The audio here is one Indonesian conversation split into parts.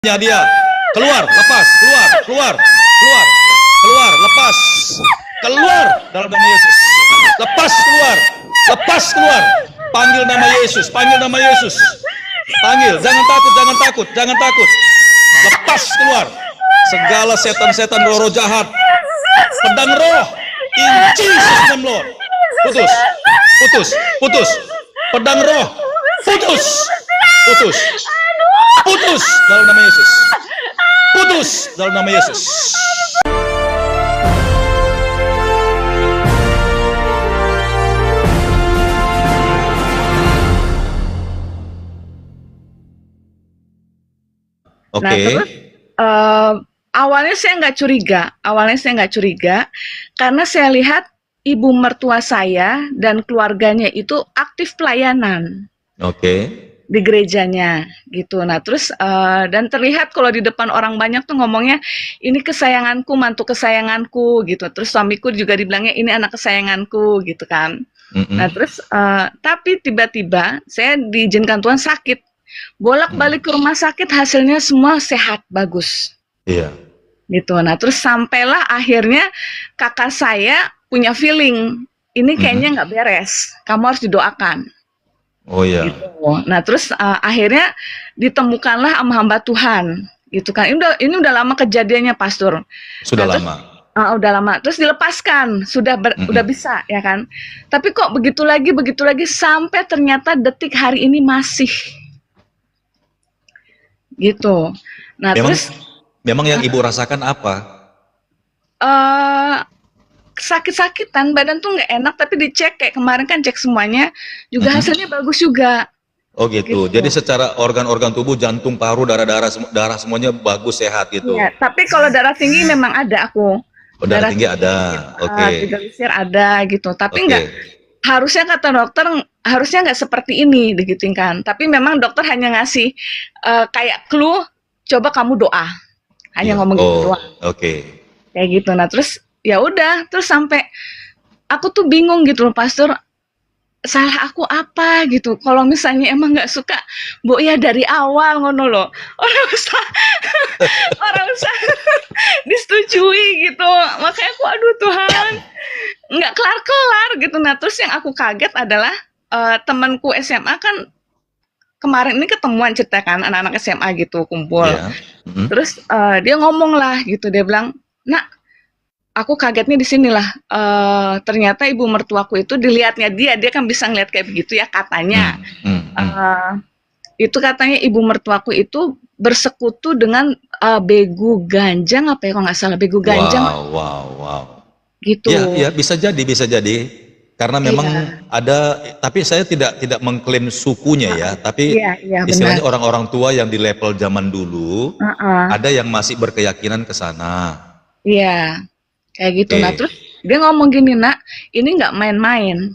dia. Keluar, lepas, keluar, lepas. Keluar dalam nama Yesus. Lepas, keluar. Panggil nama Yesus. Panggil, jangan takut. Lepas keluar. Segala setan-setan roh-roh jahat. Pedang roh. In Jesus name, Lord. Putus. Pedang roh. Putus dalam nama Yesus. Putus dalam nama Yesus. Oke. Nah, terus awalnya saya nggak curiga karena saya lihat ibu mertua saya dan keluarganya itu aktif pelayanan. Oke. Di gerejanya gitu. Nah terus dan terlihat kalau di depan orang banyak tuh ngomongnya ini kesayanganku, mantu kesayanganku gitu. Terus suamiku juga dibilangnya ini anak kesayanganku gitu kan. Nah terus tapi tiba-tiba saya diizinkan Tuhan sakit. Bolak-balik ke rumah sakit hasilnya semua sehat, bagus. Iya. Gitu. Nah terus sampailah akhirnya kakak saya punya feeling ini kayaknya nggak beres. Kamu harus didoakan. Oh iya. Gitu. Nah terus akhirnya ditemukanlah sama hamba Tuhan, gitu kan. Ini udah lama kejadiannya, Pastor. Sudah nah, lama. Terus, udah lama. Terus dilepaskan, udah bisa, ya kan. Tapi kok begitu lagi sampai ternyata detik hari ini masih, gitu. Nah memang yang ibu rasakan apa? Sakit-sakitan, badan tuh nggak enak, tapi dicek kayak kemarin kan cek semuanya juga hasilnya bagus juga. Oh gitu. Jadi secara organ-organ tubuh, jantung, paru, darah semuanya bagus, sehat gitu. Iya, tapi kalau darah tinggi memang ada aku. Oh, darah tinggi ada. Oke. Triglycer ada gitu. Tapi nggak, harusnya kata dokter harusnya nggak seperti ini digituin kan. Tapi memang dokter hanya ngasih kayak clue, coba kamu doa. Hanya ngomong gitu doang. Oke. Kayak gitu. Nah, terus ya udah, terus sampai aku tuh bingung gitu loh, Pastor, salah aku apa gitu. Kalau misalnya emang nggak suka, Mbok ya dari awal ngono loh. Orang usah disetujui gitu. Makanya aku aduh Tuhan, nggak kelar-kelar gitu. Nah terus yang aku kaget adalah temanku SMA kan kemarin ini ketemuan ceritakan anak-anak SMA gitu kumpul. Terus dia ngomong lah gitu, dia bilang, "Nak, aku kagetnya di sinilah, ternyata ibu mertuaku itu dilihatnya dia kan bisa ngeliat kayak begitu ya katanya. Itu katanya ibu mertuaku itu bersekutu dengan begu ganjang apa ya kalau nggak salah, begu ganjang. Wow. Gitu. Ya, bisa jadi. Karena memang ada, tapi saya tidak mengklaim sukunya ya, tapi istilahnya orang-orang tua yang di level zaman dulu, ada yang masih berkeyakinan ke sana. Iya. Kayak gitu. Nah terus dia ngomong gini, "Nak, ini nggak main-main.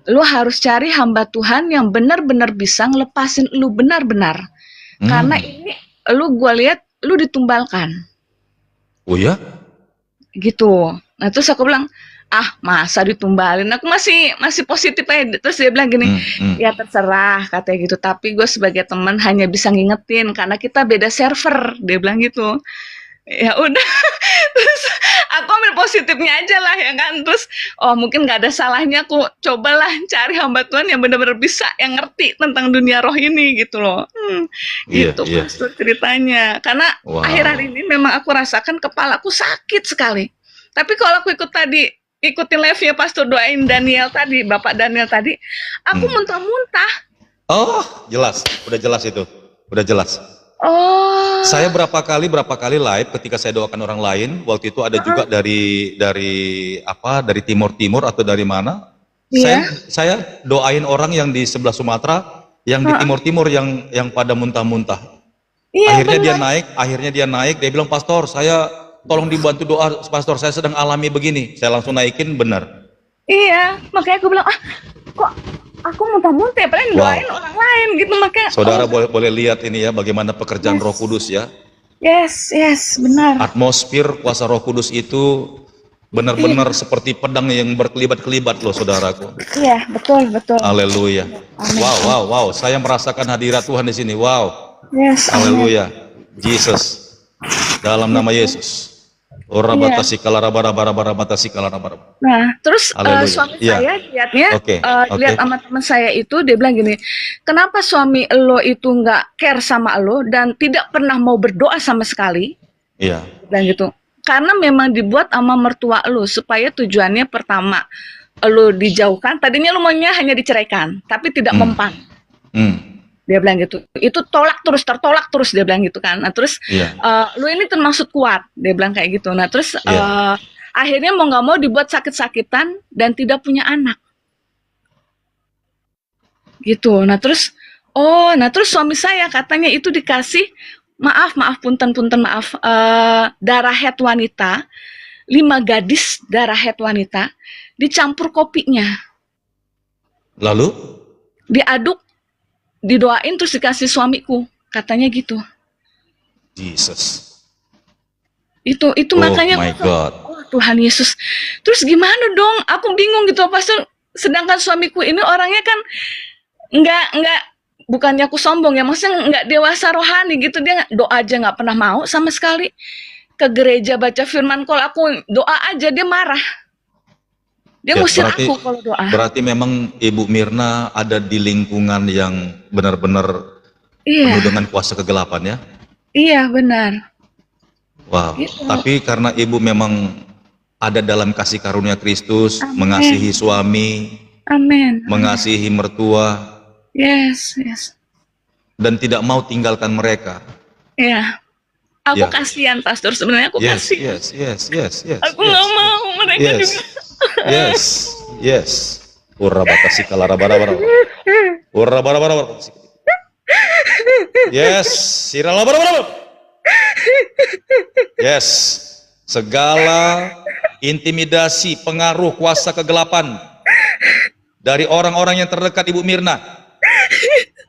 Lu harus cari hamba Tuhan yang benar-benar bisa ngelepasin lu benar-benar. Karena ini gua lihat lu ditumbalkan." Oh ya? Gitu. Nah terus aku bilang, masa ditumbalin? Aku masih positif aja. Terus dia bilang gini, "Ya terserah," katanya gitu. "Tapi gue sebagai teman hanya bisa ngingetin karena kita beda server," dia bilang gitu. Ya udah. Terus aku ambil positifnya aja lah ya kan. Terus mungkin nggak ada salahnya aku cobalah cari hamba Tuhan yang benar-benar bisa, yang ngerti tentang dunia roh ini gitu loh. Gitu Pastor ceritanya. Karena akhir hari ini memang aku rasakan kepalaku sakit sekali. Tapi kalau aku ikutin live-nya Pastor doain Daniel tadi, Bapak Daniel tadi, aku muntah-muntah. Oh, jelas. Udah jelas itu. Udah jelas. Oh. Saya berapa kali live ketika saya doakan orang lain, waktu itu ada juga dari timur atau dari mana. Saya doain orang yang di sebelah Sumatera, yang di timur yang pada muntah-muntah. Akhirnya dia naik, dia bilang, "Pastor, saya tolong dibantu doa, Pastor, saya sedang alami begini." Saya langsung naikin, benar. Iya, makanya aku bilang, kok aku muntah-muntah, padahal doain orang lain gitu. Makanya saudara boleh lihat ini ya, bagaimana pekerjaan Roh Kudus ya. Yes, benar. Atmosfer kuasa Roh Kudus itu benar-benar seperti pedang yang berkelibat-kelibat loh, saudaraku. Iya, betul. Haleluya. Wow. Saya merasakan hadirat Tuhan di sini. Wow. Yes. Haleluya. Jesus. Dalam nama Yesus. Ora Iya. batasi kalarabara batasi kalarabara. Nah, terus Haleluya. suami Iya. saya lihatnya, Oke, lihat sama teman saya itu, dia bilang gini, kenapa suami lo itu nggak care sama lo dan tidak pernah mau berdoa sama sekali? Iya. Dia bilang gitu. Karena memang dibuat sama mertua lo supaya tujuannya pertama lo dijauhkan. Tadinya lo maunya hanya diceraikan, tapi tidak mempan. Dia bilang gitu. Itu tertolak terus dia bilang gitu kan. Nah, terus Iya. lu ini termasuk kuat, dia bilang kayak gitu. Nah, terus Iya. akhirnya mau nggak mau dibuat sakit-sakitan dan tidak punya anak. Gitu. Nah, terus suami saya katanya itu dikasih maaf darah head wanita, 5 gadis darah head wanita dicampur kopinya. Lalu Diaduk, didoain terus dikasih suamiku, katanya gitu. Jesus. Itu Oh makanya my God. oh, Tuhan Yesus. Terus gimana dong? Aku bingung gitu, Pastor. Sedangkan suamiku ini orangnya kan nggak bukannya aku sombong ya, maksudnya nggak dewasa rohani gitu. Dia doa aja nggak pernah mau sama sekali. Ke gereja baca firman, kalau aku doa aja dia marah. Dia Ya, ngusir aku kalau doa. Berarti memang Ibu Mirna ada di lingkungan yang benar-benar Iya, penuh dengan kuasa kegelapan ya. iya benar. Wow. Gitu. Tapi karena Ibu memang ada dalam kasih karunia Kristus, Amin. mengasihi suami, Amin. mengasihi mertua, Yes. dan tidak mau tinggalkan mereka. Iya. Aku Ya. kasihan, Pastor. Sebenarnya aku kasihan. Yes. Aku nggak mau mereka juga. Yes. Ora batasi kalarabara. Ora bara. Yes, sirala bara. Yes. Segala intimidasi, pengaruh, kuasa kegelapan dari orang-orang yang terdekat Ibu Mirna,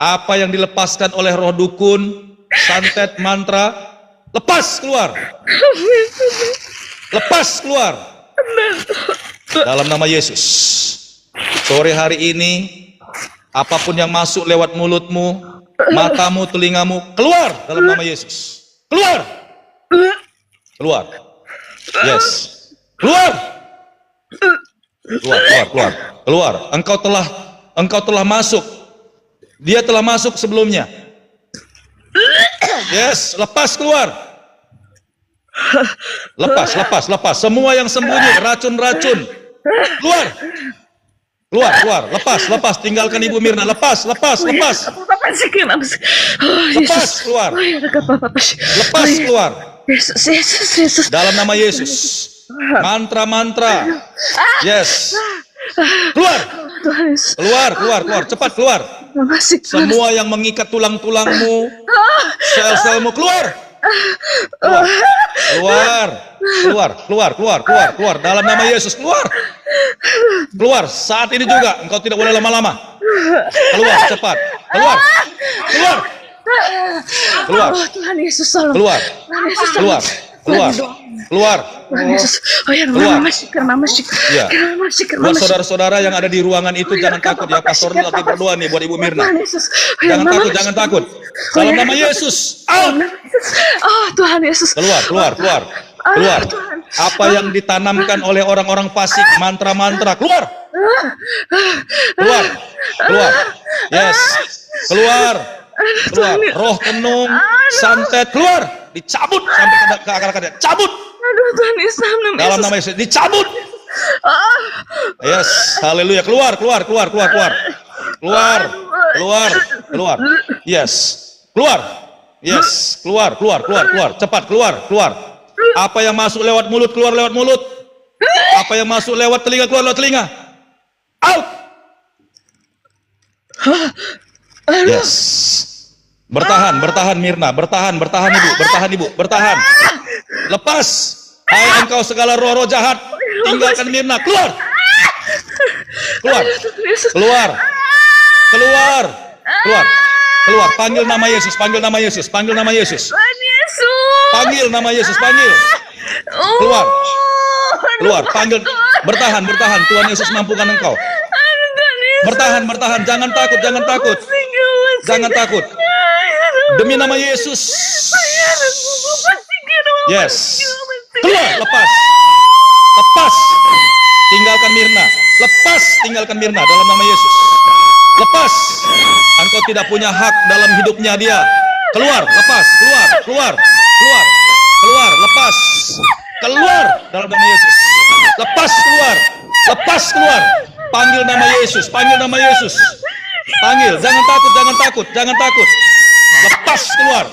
apa yang dilepaskan oleh roh dukun, santet, mantra, lepas keluar. Lepas keluar. Dalam nama Yesus. Sore hari ini, apapun yang masuk lewat mulutmu, matamu, telingamu, keluar dalam nama Yesus. Keluar. Keluar. Yes. Keluar. Keluar. Engkau telah masuk. Dia telah masuk sebelumnya. Yes, lepas keluar. Lepas. Semua yang sembunyi, racun-racun. Keluar. Lepas. Tinggalkan Ibu Mirna. Lepas. Lepas, keluar. Lepas, keluar. Yesus. Dalam nama Yesus. Mantra-mantra. Yes. Keluar. Tuhan Yesus. Keluar. Cepat keluar. Semua yang mengikat tulang-tulangmu, sel-selmu, keluar. Keluar. Dalam nama Yesus, keluar. Saat ini juga, engkau tidak boleh lama-lama. Keluar, cepat. Keluar. Oh, Tuhan Yesus, tolong. Keluar. Tuhan Yesus. Oh ya, Mama Syik. Ya. Buat saudara-saudara yang ada di ruangan itu, jangan takut ya. Pastor lagi berdoa nih buat Ibu Mirna. Jangan takut. Dalam nama Yesus, out. Oh, Tuhan Yesus. Keluar. Apa yang ditanamkan oleh orang-orang fasik, mantra-mantra, keluar. Yes. Keluar. Roh tenung, santet, keluar. Dicabut sampai ke akar-akarnya. Cabut. Aduh, Tuhan Yesus. Dalam nama Yesus, dicabut. Yes, haleluya. Keluar. Yes. Keluar. Cepat keluar. Apa yang masuk lewat mulut, keluar lewat mulut. Apa yang masuk lewat telinga, keluar lewat telinga. Out. Yes. Bertahan Mirna, bertahan Ibu. Lepas. Hai engkau segala roh-roh jahat, tinggalkan Mirna, keluar. Panggil nama Yesus. Panggil nama Yesus. Keluar. Panggil. Bertahan. Tuhan Yesus mampukan engkau. Bertahan. Jangan takut. Demi nama Yesus. Yes. Keluar, lepas. Lepas. Tinggalkan Mirna. Lepas, tinggalkan Mirna dalam nama Yesus. Lepas. Engkau tidak punya hak dalam hidupnya dia. Keluar, lepas, keluar, keluar, keluar, keluar, lepas. Keluar dalam nama Yesus. Lepas, keluar. Lepas, keluar. Panggil nama Yesus, panggil nama Yesus. Panggil, jangan takut, jangan takut, jangan takut. Lepas, keluar.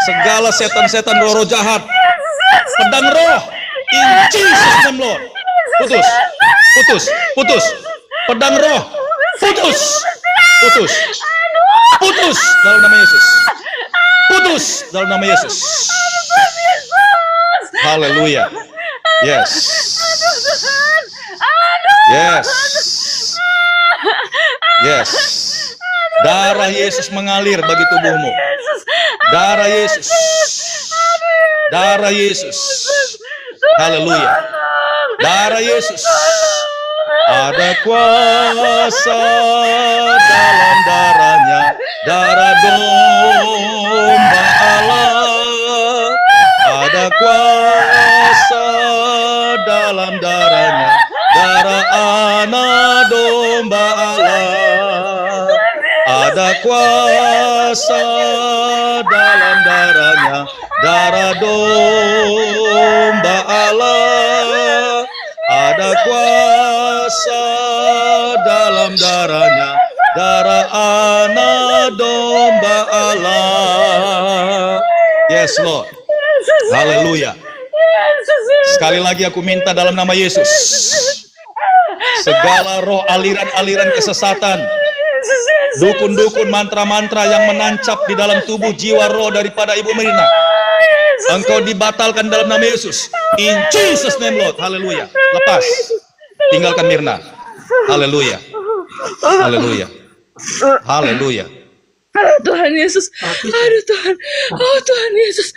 Segala setan-setan roh-roh jahat. Pedang roh. In Jesus name, Lord. Putus, putus, putus. Pedang roh. Putus, putus, putus dalam nama Yesus. Putus dalam nama Yesus. Haleluya. Yes. Yes. Yes. Darah Yesus mengalir bagi tubuhmu. Darah Yesus. Darah Yesus. Haleluya. Darah Yesus. Ada kuasa dalam darahnya, darah domba Allah. Ada kuasa dalam darahnya, darah anak domba Allah. Ada kuasa dalam darahnya, darah domba Allah. Ada kuasa dalam darahnya, darah anak domba Allah. Yes, Lord. Haleluya. Sekali lagi aku minta dalam nama Yesus, segala roh aliran-aliran kesesatan, dukun-dukun mantra-mantra yang menancap di dalam tubuh jiwa roh daripada Ibu Mirna, engkau dibatalkan dalam nama Yesus. In Jesus name, Lord. Haleluya. Lepas. Tinggalkan Mirna. Haleluya. Haleluya. Haleluya. Tuhan Yesus. Aduh Tuhan. Oh Tuhan Yesus.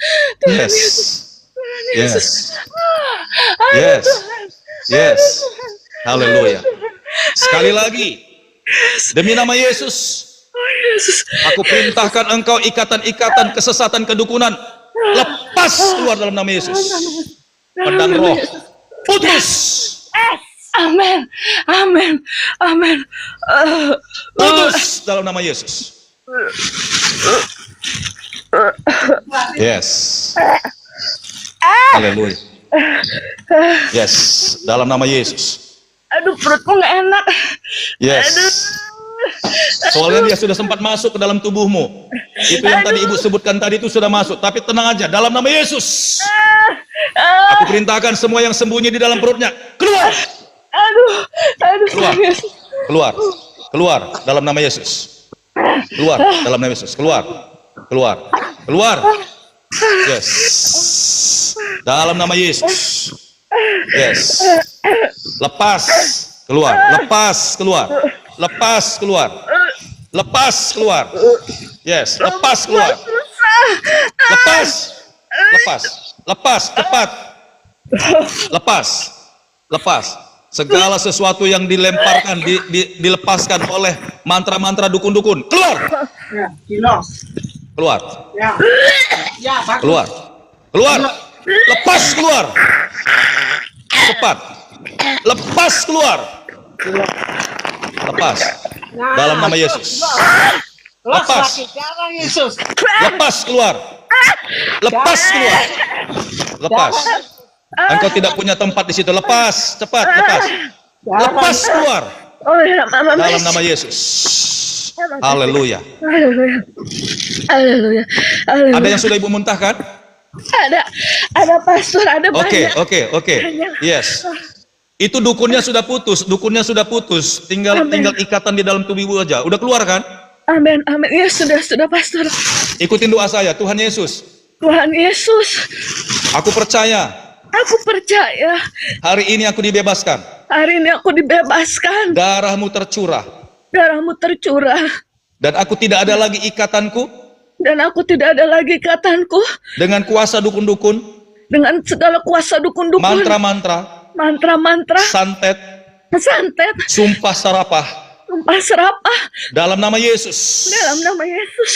Tuhan Yes. Yesus. Tuhan Yesus. Yes. Yes. Yes. Haleluya. Sekali lagi, demi nama Yesus, Yesus. aku perintahkan engkau ikatan-ikatan kesesatan kedukunan, lepas keluar dalam nama Yesus. Pedang roh, putus. Amin. Amin. Amin. Putus dalam nama Yesus. Yes. Haleluya. Yes. Dalam nama Yesus. Aduh perutku nggak enak. Yes. Soalnya dia sudah sempat masuk ke dalam tubuhmu. Itu yang tadi Ibu sebutkan tadi itu sudah masuk. Tapi tenang aja, dalam nama Yesus. Aku perintahkan semua yang sembunyi di dalam perutnya, keluar. Aduh. Keluar. Keluar. Keluar dalam nama Yesus. Keluar dalam nama Yesus. Keluar. Keluar. Keluar. Yes. Dalam nama Yesus. Yes. Lepas. Keluar. Lepas. Keluar. Lepas. Keluar. Lepas. Keluar. Yes. Lepas. Keluar. Lepas. Lepas. Lepas. Cepat. Lepas. Lepas. Segala sesuatu yang dilemparkan, dilepaskan oleh mantra-mantra dukun-dukun. Keluar. Keluar. Keluar. Keluar. Lepas keluar. Cepat. Lepas keluar. Lepas. Dalam nama Yesus. Lepas. Lepas keluar. Lepas keluar. Lepas. Engkau tidak punya tempat di situ. Lepas, cepat, lepas. Lepas keluar. Dalam nama Yesus. Haleluya. Haleluya. Ada yang sudah Ibu muntahkan? Ada pastor, ada banyak. Oke. Yes. Itu dukunnya sudah putus, Tinggal ikatan di dalam tubuh Ibu aja. Udah keluar kan? Amin. Ya sudah pastor. Ikutin doa saya. Tuhan Yesus. Tuhan Yesus. Aku percaya. Hari ini aku dibebaskan. Darahmu tercurah. Dan aku tidak ada lagi ikatanku. Dengan kuasa dukun-dukun. Dengan segala kuasa dukun-dukun. Mantra-mantra. Santet. Sumpah serapah. Dalam nama Yesus.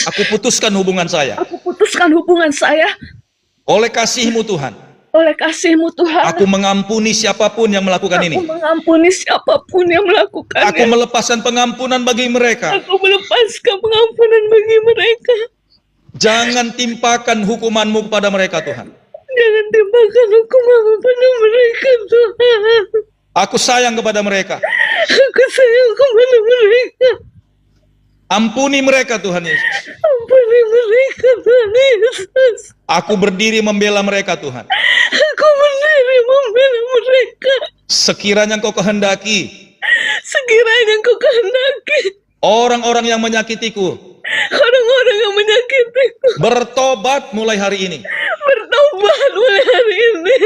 Aku putuskan hubungan saya. Oleh kasih-Mu Tuhan. oleh kasih-Mu Tuhan. Aku mengampuni siapapun yang melakukan ini. Aku mengampuni siapapun yang melakukannya. Aku melepaskan pengampunan bagi mereka. Aku melepaskan pengampunan bagi mereka. Jangan timpakan hukuman-Mu kepada mereka, Tuhan. Jangan timpakan hukuman kepada mereka, Tuhan. Aku sayang kepada mereka. Aku sayang kepada mereka. Ampuni mereka, Tuhan Yesus. Ampuni mereka, Tuhan Yesus. Aku berdiri membela mereka, Tuhan. Aku berdiri membela mereka. Sekiranya Engkau kehendaki, Sekiranya Engkau kehendaki, orang-orang yang menyakitiku orang-orang yang menyakitiku bertobat mulai hari ini. bertobat mulai hari ini.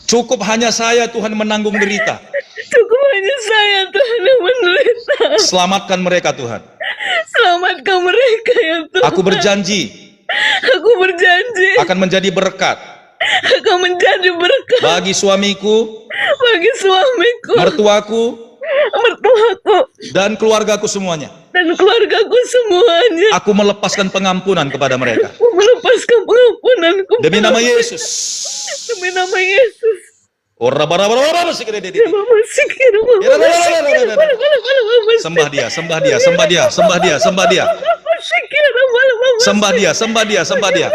Cukup hanya saya, Tuhan, menanggung derita. Cukup hanya saya, Tuhan, yang menderita. Selamatkan mereka, Tuhan. Selamatkan mereka, ya Tuhan. Aku berjanji Aku berjanji akan menjadi berkat akan menjadi berkat bagi suamiku, bagi suamiku, mertuaku, mertuaku, dan keluargaku semuanya. dan keluargaku semuanya. Aku melepaskan pengampunan kepada mereka. Aku melepaskan pengampunanku Demi nama Yesus. demi nama Yesus. Sembah dia, sembah dia, sembah dia, sembah dia, sembah dia. Sembah dia, sembah dia, sembah dia.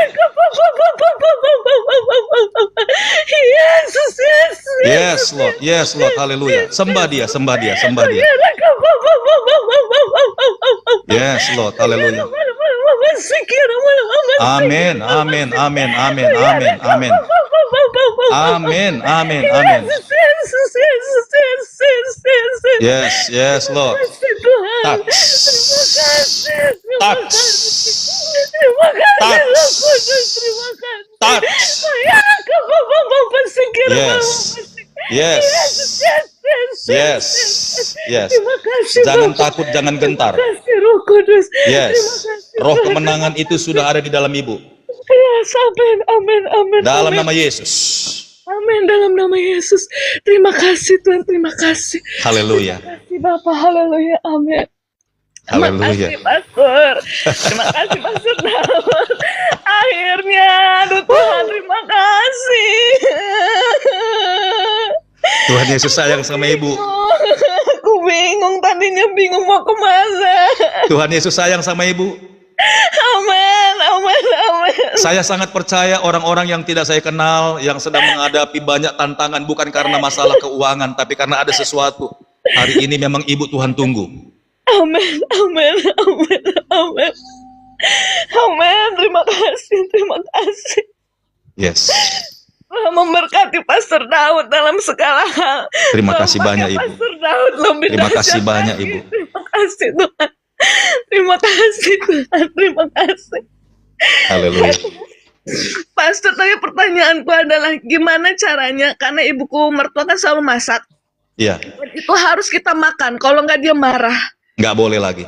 Yesus, Yesus. Yes, Lord. Yes, Lord. Haleluya. Sembah dia, sembah dia, sembah dia. Yes, Lord. Haleluya. Amin, amin, amin, amin, amin, amin. Amin, amin, amin. Yes, yes, Lord. Touch. Touch. Touch. Touch. Yes. Yes. Yes. Yes. Jangan takut, jangan gentar. Yes. Roh kemenangan itu sudah ada di dalam ibu. Yes, amin, amin, amin. Dalam amin. nama Yesus. Amin, dalam nama Yesus. Terima kasih Tuhan, terima kasih. Haleluya. Terima kasih Bapak, haleluya, amin. Terima Haleluya. kasih Pastor. Terima kasih Pastor Daud. Akhirnya, aduh Tuhan, terima kasih. Tuhan Yesus sayang sama ibu. Aku bingung, tadinya bingung mau kemana. Tuhan Yesus sayang sama ibu. Amin, amin, amin. Saya sangat percaya orang-orang yang tidak saya kenal, yang sedang menghadapi banyak tantangan, bukan karena masalah keuangan, tapi karena ada sesuatu. Hari ini memang ibu Tuhan tunggu. Amin, amin, amin, amin. Amin, terima kasih, terima kasih. Yes. Telah memberkati Pastor Daud dalam segala hal. Terima kasih banyak, Ibu. Pastor Daud lebih Terima kasih dahsyat banyak, lagi. Ibu. Terima kasih Tuhan. Terima kasih Tuhan, terima kasih. Haleluya. Pastor, tadi pertanyaanku adalah gimana caranya, karena ibuku mertua kan selalu masak. Iya. Itu harus kita makan, kalau nggak dia marah. Nggak boleh lagi.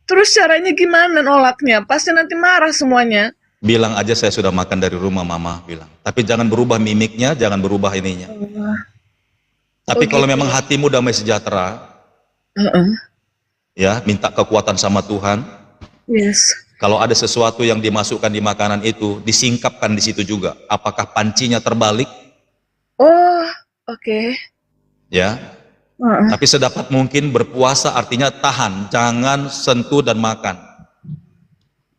Terus caranya gimana nolaknya? Pasti nanti marah semuanya. Bilang aja saya sudah makan dari rumah, mama bilang. Tapi jangan berubah mimiknya, jangan berubah ininya. Tapi kalau memang hatimu damai sejahtera, ya minta kekuatan sama Tuhan. Yes. Kalau ada sesuatu yang dimasukkan di makanan itu, disingkapkan di situ juga. Apakah pancinya terbalik? Oh, oke. Ya. Tapi sedapat mungkin berpuasa artinya tahan, jangan sentuh dan makan.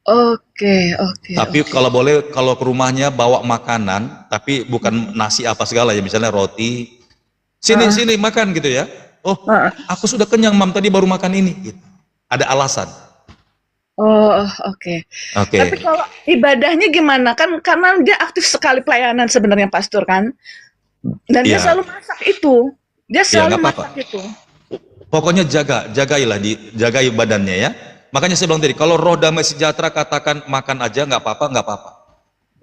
Oke. Tapi kalau boleh, kalau ke rumahnya bawa makanan, tapi bukan nasi apa segala ya, misalnya roti. Sini makan gitu ya. Oh, aku sudah kenyang, Mam, tadi baru makan ini. Gitu. Ada alasan. Oh, oke. Tapi kalau ibadahnya gimana? Kan karena dia aktif sekali pelayanan sebenarnya Pastor kan. Dan dia selalu masak itu. Dia selalu masak itu. Pokoknya jagai badannya ya. Makanya saya bilang tadi, kalau roh damai sejahtera katakan makan aja nggak apa-apa.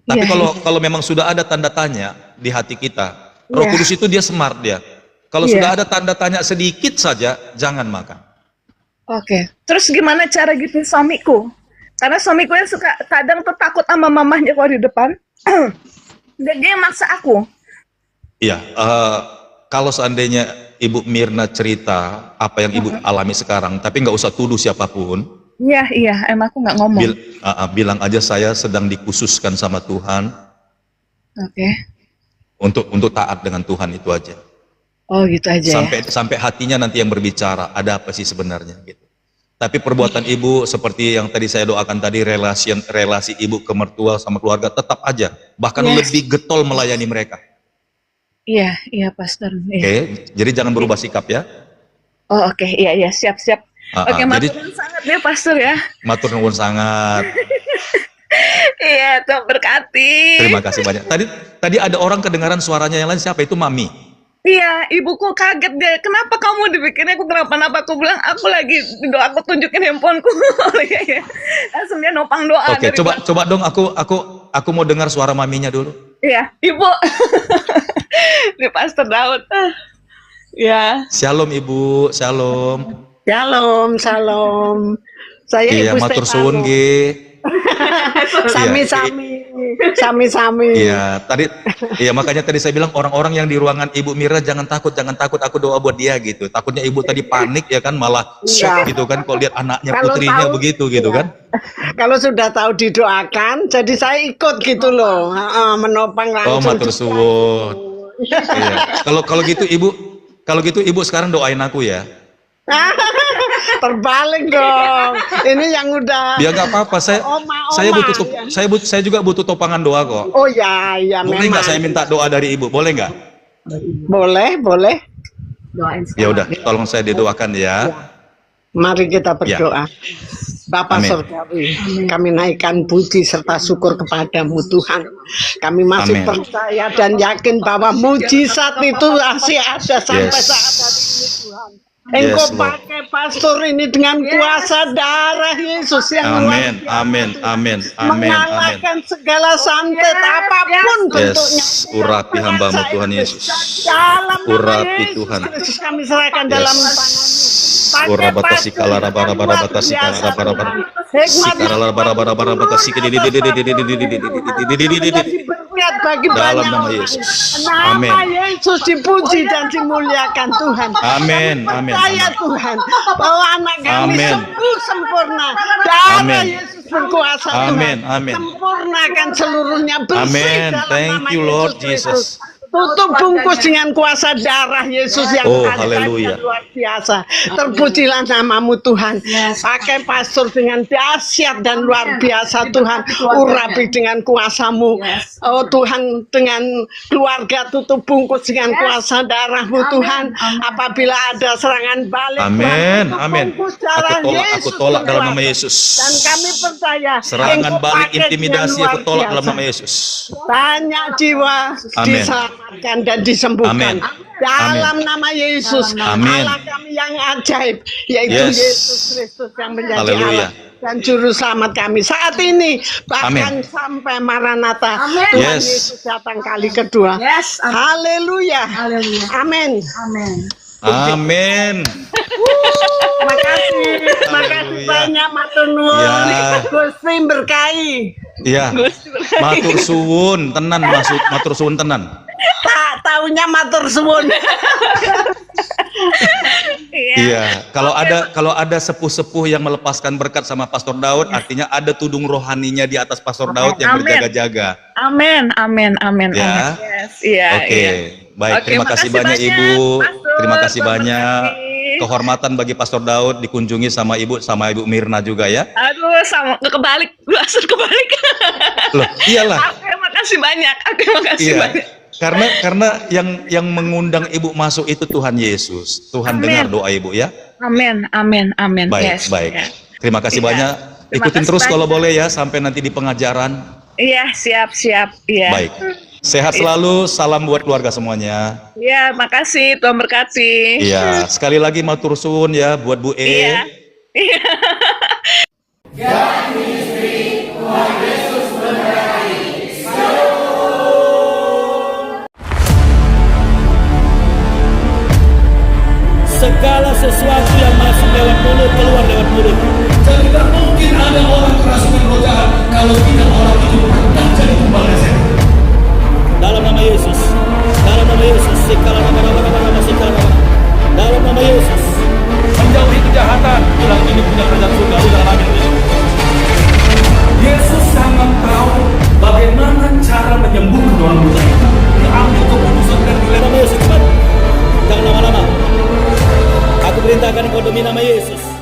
Tapi kalau memang sudah ada tanda tanya di hati kita, Roh Kudus itu dia smart dia. Kalau sudah ada tanda tanya sedikit saja, jangan makan. Oke. Terus gimana cara gitu suamiku? Karena suamiku yang suka kadang tuh takut sama mamahnya kalau di depan. Dan dia maksa aku. Iya. Kalau seandainya Ibu Mirna cerita apa yang Ibu alami sekarang, tapi nggak usah tuduh siapapun. Iya, emang aku nggak ngomong. Bilang aja saya sedang dikhususkan sama Tuhan Oke. Untuk taat dengan Tuhan itu aja. Oh gitu aja sampai hatinya nanti yang berbicara, ada apa sih sebenarnya gitu. Tapi perbuatan ibu seperti yang tadi saya doakan tadi, relasi ibu ke mertua sama keluarga tetap aja, bahkan lebih getol melayani mereka. Iya, iya Pastor. Oke, jadi jangan berubah sikap ya. Oh oke, iya siap. Oke, matur nuwun sangat ya Pastor ya. Matur nuwun sangat. Iya, Tuhan berkati. Terima kasih banyak. Tadi ada orang kedengaran suaranya yang lain, siapa itu? Mami. Iya, ibuku kaget deh. Kenapa kamu dibikinnya aku kenapa-napa? Aku bilang aku lagi doa, aku tunjukin handphoneku. Iya. Langsung dia nopang doa. Oke, coba dong aku mau dengar suara maminya dulu. Iya, Ibu. Di Pastor Daud. Ya. Shalom Ibu, shalom. Shalom. Saya Ibu matur suwun nggih. Sami. Iya, makanya tadi saya bilang orang-orang yang di ruangan Ibu Mira jangan takut, aku doa buat dia gitu. Takutnya Ibu tadi panik ya kan, malah shock gitu kan kalau lihat anaknya, putrinya begitu gitu kan. Kalau sudah tahu didoakan, jadi saya ikut gitu loh, menopang langsung. Oh, matur suwun. Iya. Kalau gitu Ibu sekarang doain aku ya. Terbalik dong. Ini yang udah. Ya nggak apa-apa. Saya juga butuh topangan doa kok. Oh ya, boleh nggak saya minta doa dari Ibu? Boleh nggak? Boleh. Doain. Ya udah, tolong saya didoakan ya. Mari kita berdoa. Bapa Surgawi, kami naikkan puji serta syukur kepadamu Tuhan. Kami masih percaya dan yakin bahwa mujizat itu masih ada sampai saat hari ini Tuhan. Engkau pakai pastor ini dengan kuasa darah Yesus yang amin. mengalahkan segala santet apapun bentuknya. Urapi hamba-Mu Tuhan Yesus. Urapi Tuhan. Yesus kami serahkan dalam tangan-Mu. Dalam nama Yesus. Amin. Nama Yesus dipuji dan dimuliakan Tuhan. Amin. Saya Tuhan bahwa anak kami sembuh sempurna. Darah Yesus berkuasa Tuhan. Sempurnakan seluruhnya, bersih dalam Thank you Lord Jesus. Tutup bungkus dengan kuasa darah Yesus yang haleluya, luar biasa. Terpujilah namamu Tuhan. Pakai pastor dengan dahsyat dan luar biasa Tuhan. Urapi dengan kuasamu. Oh Tuhan, dengan keluarga tutup bungkus dengan kuasa darahmu Tuhan. Apabila ada serangan balik, amin. Aku tolak dalam nama Yesus. Dan kami percaya serangan balik intimidasi aku tolak dalam nama Yesus. Banyak jiwa diselamatkan dan disembuhkan dalam nama Yesus. Allah kami yang ajaib, yaitu Yesus Kristus yang menjadi Allah dan juru selamat kami saat ini, bahkan sampai Maranatha, Tuhan Yesus datang kali kedua. Haleluya. Amin. Makasih banyak, matur nuwun. Gusti berkahi. Iya. Matur suwun tenan, matur suwun tenan. Taunya matur suwun. Iya, kalau ada sepuh-sepuh yang melepaskan berkat sama Pastor Daud, artinya ada tudung rohaninya di atas Pastor Daud yang berjaga-jaga. Amin. Ya. Iya. Oke. Baik, terima kasih banyak Ibu. Terima kasih banyak. Kehormatan bagi Pastor Daud dikunjungi sama Ibu Mirna juga ya. Aduh, sama kebalik. Loh, iyalah. Makasih banyak. Banyak. Karena yang mengundang Ibu masuk itu Tuhan Yesus. Tuhan dengar doa Ibu ya. Amin. Baik. Terima kasih banyak. Ikutin terus kalau boleh ya sampai nanti di pengajaran. Iya, siap. Iya. Baik. Sehat selalu, salam buat keluarga semuanya. Iya, makasih, Tuhan berkati. Iya, sekali lagi matur suwun ya buat Bu E. Iya. Tuhan Yesus memberkati. Segala sesuatu yang masuk lewat mulut, keluar lewat mulut. Dan tidak mungkin ada orang kerasukan roh jahat kalau tidak orang itu pernah jadi tumbal reset. Dalam nama Yesus, dalam nama Yesus, dalam nama Yesus, Menjauhi kejahatan, bilang ini punya kerajaan surga dalam amin. Yesus sangat tahu bagaimana cara menyembuhkan orang perintahkan engkau demi nama Yesus.